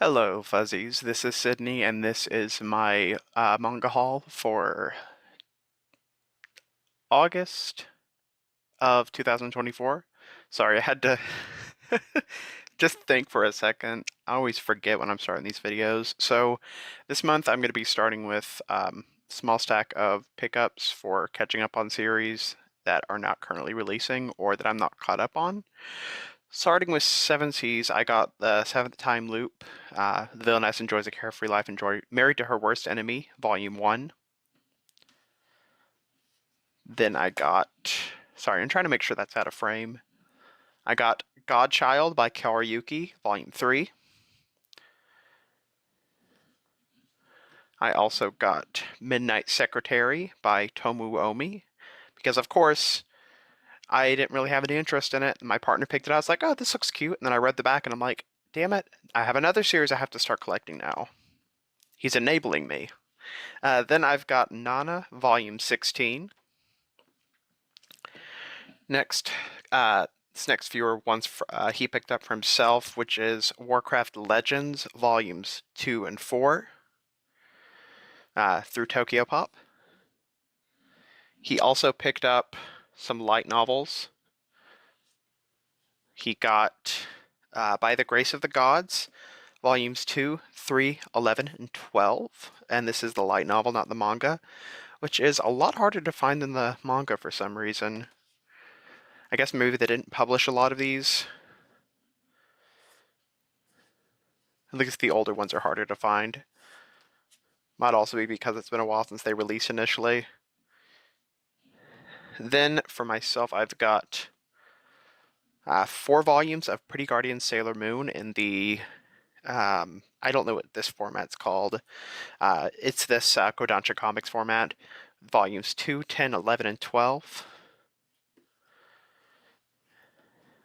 Hello, Fuzzies. This is Sydney, and this is my manga haul for August of 2024. Sorry, I had to just think for a second. I always forget when I'm starting these videos. So, this month I'm going to be starting with small stack of pickups for catching up on series that are not currently releasing or that I'm not caught up on. Starting with Seven Seas, I got the Seventh Time Loop. The villainess enjoys a carefree life, married to her worst enemy, Volume 1. Then I got, sorry, I'm trying to make sure that's out of frame. I got Godchild by Kawayuki, Volume 3. I also got Midnight Secretary by Tomu Omi, because of course, I didn't really have any interest in it. My partner picked it up. I was like, oh, this looks cute. And then I read the back and I'm like, damn it, I have another series I have to start collecting now. He's enabling me. Then I've got Nana, Volume 16. Next, this next few are ones he picked up for himself, which is Warcraft Legends, Volumes 2 and 4, through Tokyo Pop. He also picked up some light novels. He got By the Grace of the Gods, Volumes 2, 3, 11, and 12. And this is the light novel, not the manga, which is a lot harder to find than the manga for some reason. I guess maybe they didn't publish a lot of these. At least the older ones are harder to find. Might also be because it's been a while since they released initially. Then for myself, I've got 4 volumes of Pretty Guardian Sailor Moon in the I don't know what this format's called. It's this Kodansha Comics format, volumes 2, 10, 11, and 12.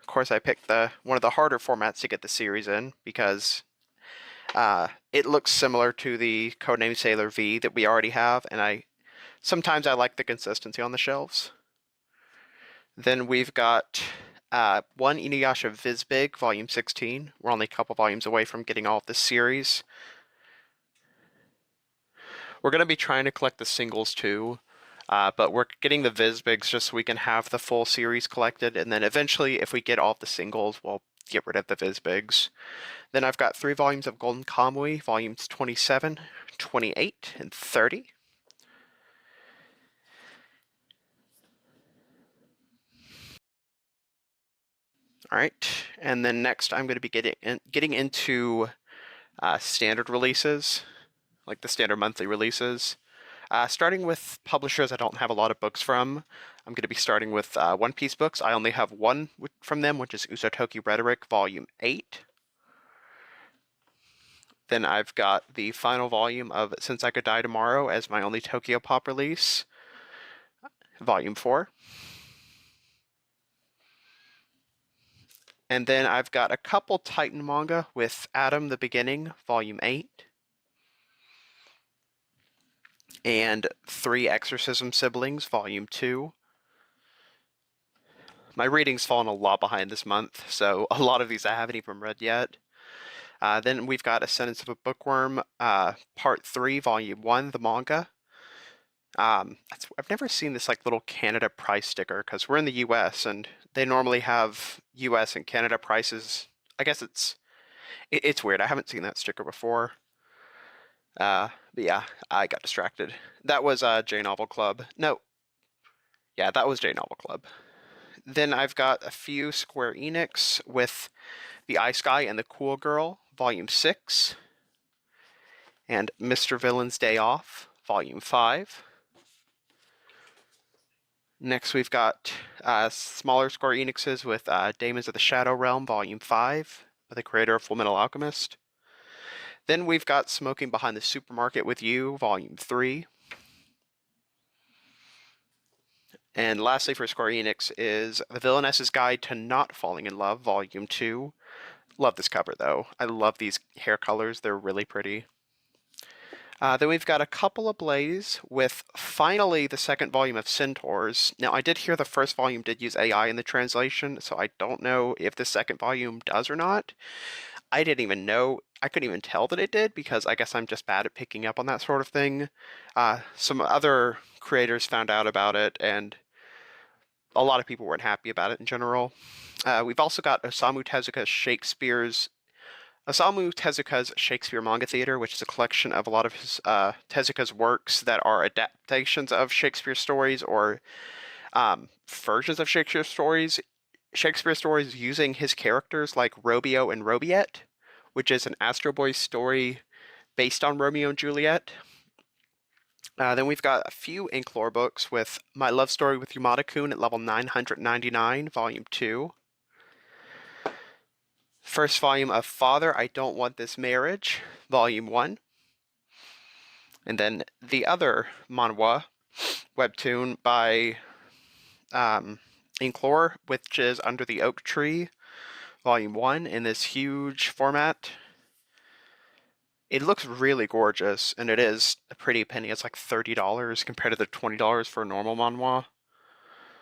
Of course, I picked one of the harder formats to get the series in because it looks similar to the Codename Sailor V that we already have, and sometimes I like the consistency on the shelves. Then we've got one Inuyasha Viz Big, Volume 16. We're only a couple volumes away from getting all of this series. We're going to be trying to collect the singles too, but we're getting the Viz Bigs just so we can have the full series collected, and then eventually, if we get all of the singles, we'll get rid of the Viz Bigs. Then I've got 3 volumes of Golden Kamuy, volumes 27, 28, and 30. All right, and then next I'm going to be getting into standard releases, like the standard monthly releases. Starting with publishers I don't have a lot of books from. I'm going to be starting with One Piece books. I only have one from them, which is Usotoki Rhetoric, Volume 8. Then I've got the final volume of Since I Could Die Tomorrow as my only Tokyo Pop release, Volume 4. And then I've got a couple Titan manga with Adam the Beginning, Volume 8. And 3 Exorcism Siblings, Volume 2. My reading's fallen a lot behind this month, so a lot of these I haven't even read yet. Then we've got A Sentence of a Bookworm, Part 3, Volume 1, the manga. I've never seen this like little Canada price sticker because we're in the US and they normally have US and Canada prices. I guess it's weird. I haven't seen that sticker before. But yeah, I got distracted. That was J Novel Club. No, yeah, that was J Novel Club. Then I've got a few Square Enix with The Ice Guy and the Cool Girl, Volume 6, and Mr. Villain's Day Off, Volume 5. Next, we've got smaller Square Enixes with Daemons of the Shadow Realm, Volume 5, by the creator of Fullmetal Alchemist. Then we've got Smoking Behind the Supermarket with You, Volume 3. And lastly for Square Enix is The Villainess's Guide to Not Falling in Love, Volume 2. Love this cover, though. I love these hair colors. They're really pretty. Then we've got a couple of Blaze with finally the second volume of Centaurs. Now, I did hear the first volume did use AI in the translation, so I don't know if the second volume does or not. I didn't even know, I couldn't even tell that it did because I guess I'm just bad at picking up on that sort of thing. Some other creators found out about it, and a lot of people weren't happy about it in general. We've also got Osamu Tezuka's Shakespeare Manga Theater, which is a collection of a lot of his Tezuka's works that are adaptations of Shakespeare stories or versions of Shakespeare stories using his characters like Romeo and Robiette, which is an Astro Boy story based on Romeo and Juliet. Then we've got a few Inklore books with My Love Story with Yamada-kun at level 999, Volume 2. First volume of Father, I Don't Want This Marriage, Volume 1. And then the other manhwa webtoon by Inklore, which is Under the Oak Tree, Volume 1, in this huge format. It looks really gorgeous, and it is a pretty penny. It's like $30 compared to the $20 for a normal manhwa.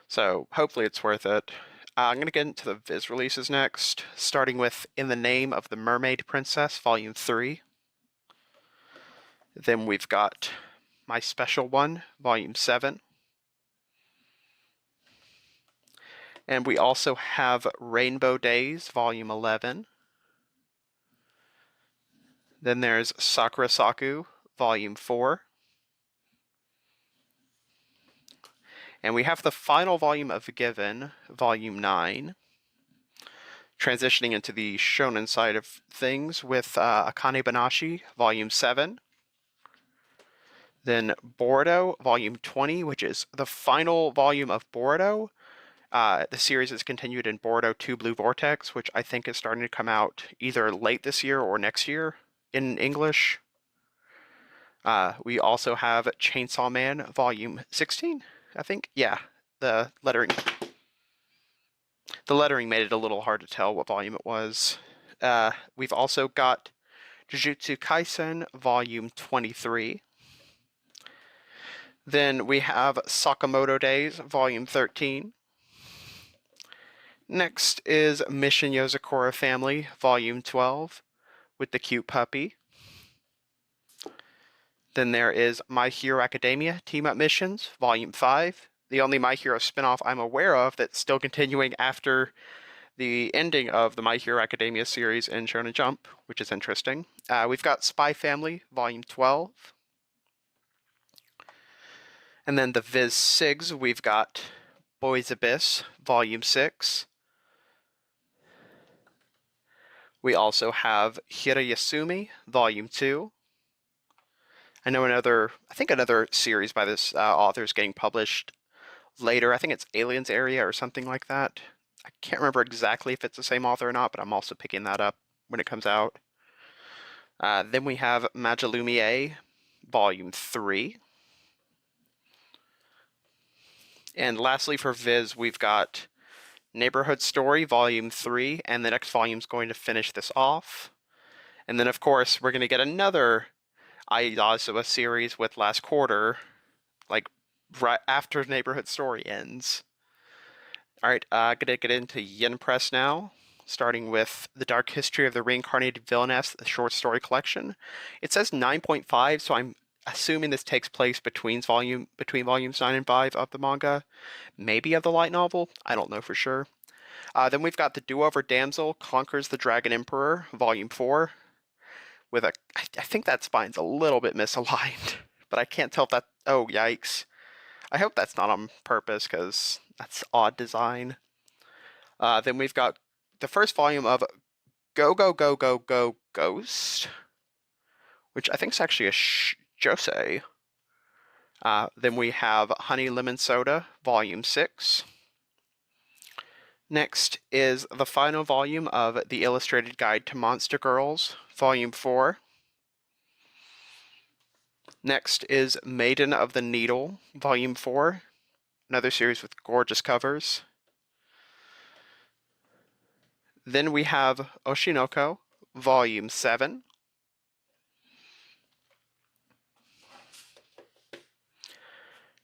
So hopefully it's worth it. I'm going to get into the Viz releases next, starting with In the Name of the Mermaid Princess, Volume 3. Then we've got My Special One, Volume 7. And we also have Rainbow Days, Volume 11. Then there's Sakura Saku, Volume 4. And we have the final volume of Given, Volume 9. Transitioning into the shonen side of things with Akane Banashi, Volume 7. Then Boruto, Volume 20, which is the final volume of Boruto. The series is continued in Boruto 2 Blue Vortex, which I think is starting to come out either late this year or next year in English. We also have Chainsaw Man, Volume 16, I think. Yeah, the lettering made it a little hard to tell what volume it was. We've also got Jujutsu Kaisen, Volume 23. Then we have Sakamoto Days, Volume 13. Next is Mission Yozakura Family, Volume 12, with the cute puppy. Then there is My Hero Academia Team Up Missions, Volume 5, the only My Hero spinoff I'm aware of that's still continuing after the ending of the My Hero Academia series in Shonen Jump, which is interesting. We've got Spy Family, Volume 12. And then the Viz Sigs, we've got Boys Abyss, Volume 6. We also have Hirayasumi, Volume 2. I think another series by this author is getting published later. I think it's Aliens Area or something like that. I can't remember exactly if it's the same author or not, but I'm also picking that up when it comes out. Then we have Majilumie, Volume 3. And lastly for Viz, we've got Neighborhood Story, Volume 3, and the next volume is going to finish this off. And then, of course, we're going to get another Aizawa series with Last Quarter, like right after Neighborhood Story ends. Alright, gonna get into Yen Press now, starting with The Dark History of the Reincarnated Villainess, the short story collection. It says 9.5, so I'm assuming this takes place between volumes 9 and 5 of the manga, maybe of the light novel. I don't know for sure. Then we've got The Do-Over Damsel Conquers the Dragon Emperor, Volume 4, with I think that spine's a little bit misaligned, but I can't tell if that, oh yikes. I hope that's not on purpose, because that's odd design. Then we've got the first volume of Go Go Go Go Go Ghost, which I think is actually a josei. Then we have Honey Lemon Soda, Volume 6. Next is the final volume of The Illustrated Guide to Monster Girls, Volume 4. Next is Maiden of the Needle, Volume 4, another series with gorgeous covers. Then we have Oshinoko, Volume 7.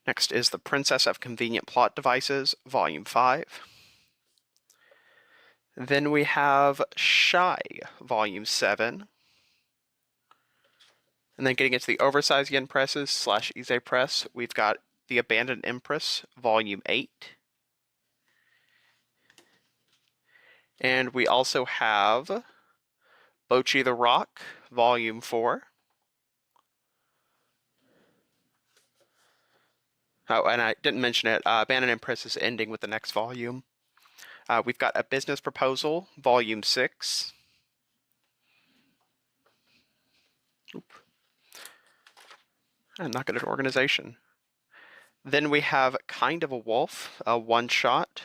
Next is The Princess of Convenient Plot Devices, Volume 5. Then we have Shy, Volume 7. And then getting into the oversized yen presses / Ise press, we've got The Abandoned Empress, Volume 8. And we also have Bocchi the Rock, Volume 4. Oh, and I didn't mention it, Abandoned Empress is ending with the next volume. We've got A Business Proposal, Volume 6. I'm not good at organization. Then we have Kind of a Wolf, a one-shot,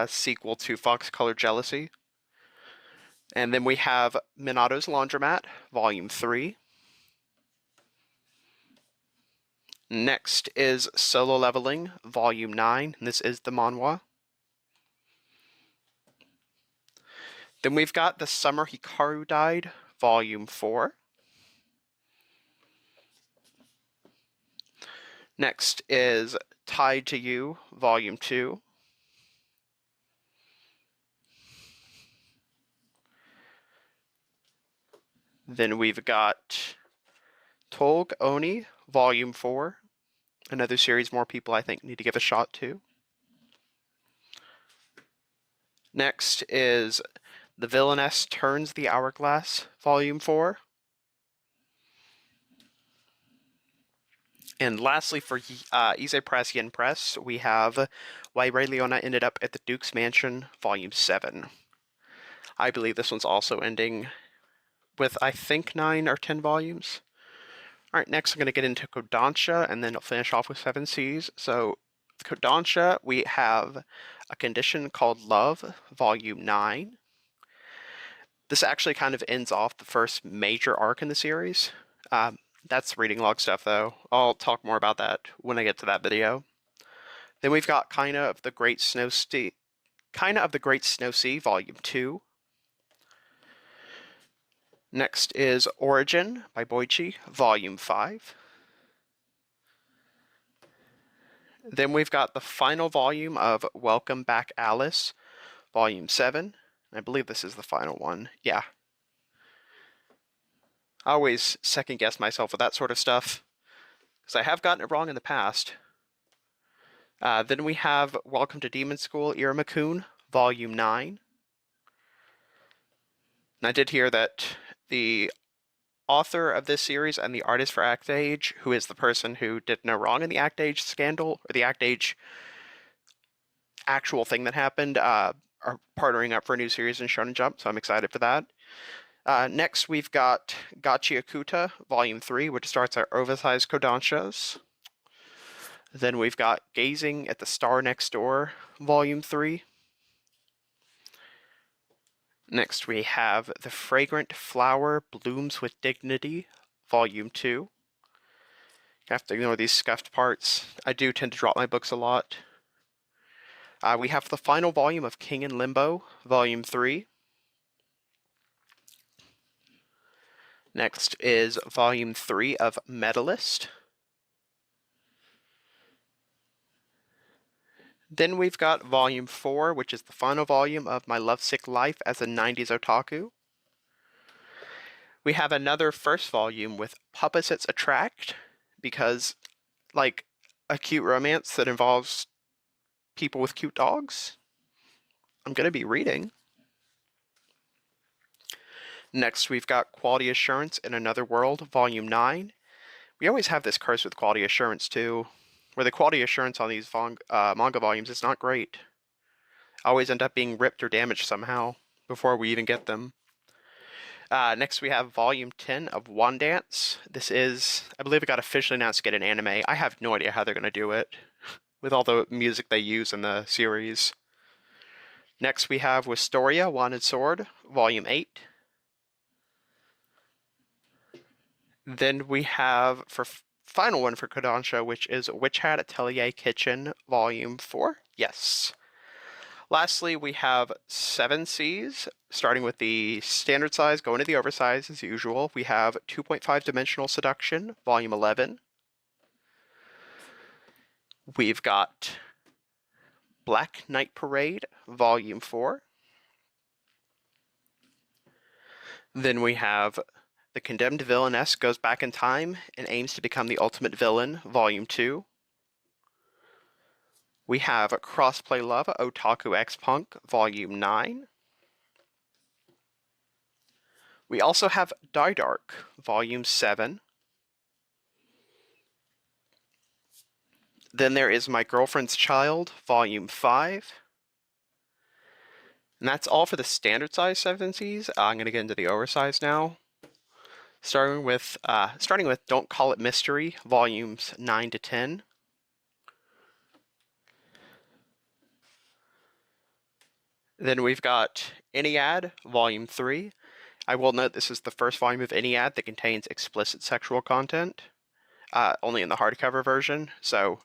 sequel to Fox Color Jealousy. And then we have Minato's Laundromat, Volume 3. Next is Solo Leveling, Volume 9. And this is the manhwa. Then we've got The Summer Hikaru Died, Volume 4. Next is Tied to You, Volume 2. Then we've got Tolg Oni, Volume 4. Another series more people I think need to give a shot to. Next is The Villainess Turns the Hourglass, Volume 4. And lastly, for Ise Press Yen Press, we have Why Ray Leona Ended Up at the Duke's Mansion, Volume 7. I believe this one's also ending with, I think, 9 or 10 volumes. Alright, next I'm going to get into Kodansha, and then I'll finish off with 7 Seas. So, Kodansha, we have A Condition Called Love, Volume 9. This actually kind of ends off the first major arc in the series. That's reading log stuff, though. I'll talk more about that when I get to that video. Then we've got Kinda of the Great Snow Sea, Volume 2. Next is Origin by Boichi, Volume 5. Then we've got the final volume of Welcome Back Alice, Volume 7. I believe this is the final one. Yeah. I always second guess myself with that sort of stuff, because I have gotten it wrong in the past. Then we have Welcome to Demon School, Iruma-kun, Volume 9. And I did hear that the author of this series and the artist for Act Age, who is the person who did no wrong in the Act Age scandal, or the Act Age actual thing that happened, are partnering up for a new series in Shonen Jump, so I'm excited for that. Next, we've got Gachiakuta, Volume 3, which starts our oversized Kodanshas. Then we've got Gazing at the Star Next Door, Volume 3. Next, we have The Fragrant Flower Blooms with Dignity, Volume 2. You have to ignore these scuffed parts. I do tend to drop my books a lot. We have the final volume of King in Limbo, Volume 3. Next is Volume 3 of Medalist. Then we've got Volume 4, which is the final volume of My Lovesick Life as a 90s Otaku. We have another first volume with Opposites Attract, because, like, a cute romance that involves people with cute dogs. I'm going to be reading. Next, we've got Quality Assurance in Another World, Volume 9. We always have this curse with quality assurance, too, where the quality assurance on these manga volumes is not great. Always end up being ripped or damaged somehow before we even get them. Next, we have Volume 10 of One Dance. This is, I believe it got officially announced to get an anime. I have no idea how they're going to do it with all the music they use in the series. Next, we have Wistoria, Wanted Sword, Volume 8. Then we have, for final one for Kodansha, which is Witch Hat Atelier Kitchen, Volume 4. Yes. Lastly, we have 7 Seas, starting with the standard size, going to the oversized as usual. We have 2.5 Dimensional Seduction, Volume 11. We've got Black Knight Parade, Volume 4. Then we have The Condemned Villainess Goes Back in Time and Aims to Become the Ultimate Villain, Volume 2. We have Crossplay Love Otaku X Punk, Volume 9. We also have Die Dark, Volume 7. Then there is My Girlfriend's Child, Volume 5. And that's all for the standard size 7Cs. I'm going to get into the oversized now. Starting with Don't Call It Mystery, Volumes 9 to 10. Then we've got Ennead, Volume 3. I will note this is the first volume of Ennead that contains explicit sexual content, only in the hardcover version. So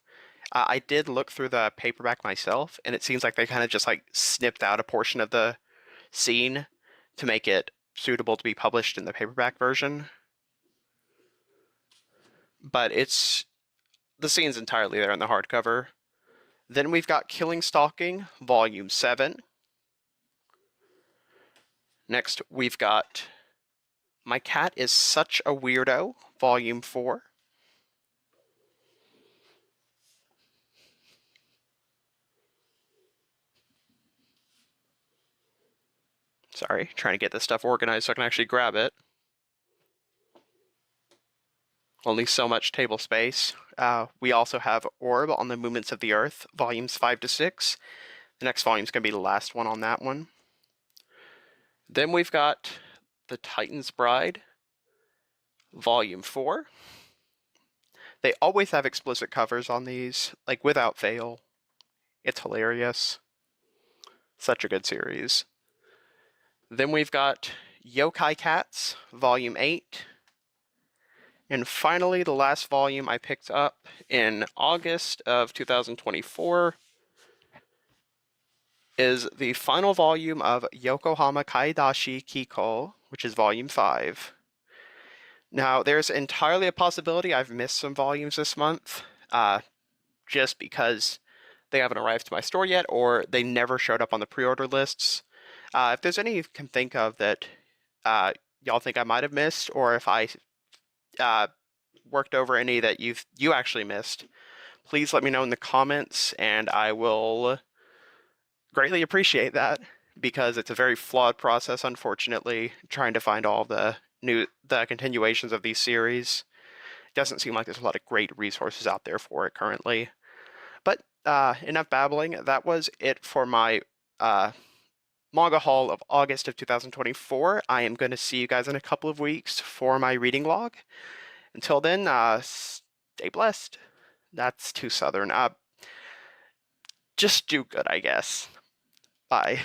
I did look through the paperback myself, and it seems like they kind of just like snipped out a portion of the scene to make it suitable to be published in the paperback version. But the scene's entirely there in the hardcover. Then we've got Killing Stalking, Volume 7. Next, we've got My Cat is Such a Weirdo, Volume 4. Sorry, trying to get this stuff organized so I can actually grab it. Only so much table space. We also have Orb on the Movements of the Earth, Volumes 5 to 6. The next volume's going to be the last one on that one. Then we've got The Titan's Bride, Volume 4. They always have explicit covers on these, like without fail. It's hilarious. Such a good series. Then we've got Yokai Cats, Volume 8. And finally, the last volume I picked up in August of 2024 is the final volume of Yokohama Kaidashi Kiko, which is Volume 5. Now, there's entirely a possibility I've missed some volumes this month, just because they haven't arrived to my store yet, or they never showed up on the pre-order lists. If there's any you can think of that y'all think I might have missed, or if I worked over any that you actually missed, please let me know in the comments, and I will greatly appreciate that, because it's a very flawed process, unfortunately, trying to find all the continuations of these series. It doesn't seem like there's a lot of great resources out there for it currently. But enough babbling. That was it for my manga haul of August of 2024. I am going to see you guys in a couple of weeks for my reading log. Until then, stay blessed. That's too southern. Just do good, I guess. Bye.